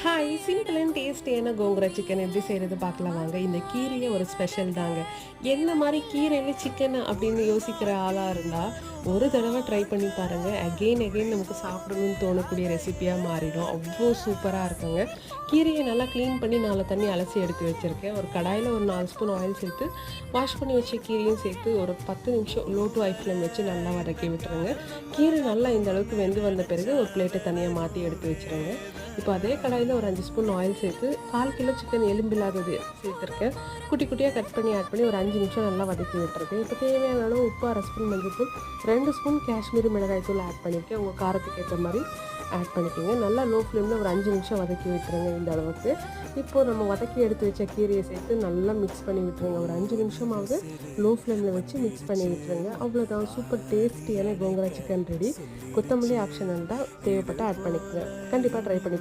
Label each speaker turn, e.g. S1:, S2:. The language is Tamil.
S1: ஹாய், சிம்பிள் அண்ட் டேஸ்டியான கோங்குரா சிக்கன் எப்படி செய்கிறது பார்க்கலாம் வாங்க. இந்த கீரையே ஒரு ஸ்பெஷல் தாங்க. என்ன மாதிரி கீரையில் சிக்கன் அப்படின்னு யோசிக்கிற ஆளாக இருந்தால் ஒரு தடவை ட்ரை பண்ணி பாருங்கள். அகெயின் அகெயின் நமக்கு சாப்பிடணும்னு தோணக்கூடிய ரெசிபியாக மாறிடும். அவ்வளோ சூப்பராக இருக்குங்க. கீரையை நல்லா க்ளீன் பண்ணி 4 தண்ணி அலசி எடுத்து வச்சுருக்கேன். ஒரு கடாயில் ஒரு 4 ஸ்பூன் ஆயில் சேர்த்து வாஷ் பண்ணி வச்ச கீரையும் சேர்த்து ஒரு 10 நிமிஷம் லோ டு ஹை ஃப்ளேம் வச்சு நல்லா வதக்கி விட்டுருங்க. கீரை நல்லா இந்த அளவுக்கு வெந்து வந்த பிறகு ஒரு பிளேட்டை தனியாக மாற்றி எடுத்து வச்சுருங்க. இப்போ அதே கடாயில் ஒரு 5 ஸ்பூன் ஆயில் சேர்த்து 1/4 கிலோ சிக்கன் எலும்பில்லாதது சேர்த்துருக்கேன். குட்டி குட்டியாக கட் பண்ணி ஆட் பண்ணி ஒரு 5 நிமிஷம் நல்லா வதக்கி விட்டுருக்கேன். இப்போ தேவையான அளவு உப்பு, 1/2 ஸ்பூன் மஞ்சள்தூள், 2 ஸ்பூன் காஷ்மீரி மிளகாய் தூள் ஆட் பண்ணியிருக்கேன். உங்கள் காரத்துக்கு ஏற்ற மாதிரி ஆட் பண்ணிக்கோங்க. நல்லா லோ ஃப்ளேமில் ஒரு 5 நிமிஷம் வதக்கி விட்டுருங்க. இந்த அளவுக்கு இப்போது நம்ம வதக்கி எடுத்து வச்ச கீரையை சேர்த்து நல்லா மிக்ஸ் பண்ணி விட்டுருங்க. ஒரு 5 நிமிஷமாவது லோ ஃப்ளேமில் வச்சு மிக்ஸ் பண்ணி விட்டுருங்க. அவ்வளோதான், சூப்பர் டேஸ்டியான கோங்குரா சிக்கன் ரெடி. கொத்தமல்லி ஆப்ஷனல் தான், தேவைப்பட்டால் ஆட் பண்ணிக்கோங்க. கண்டிப்பாக ட்ரை பண்ணி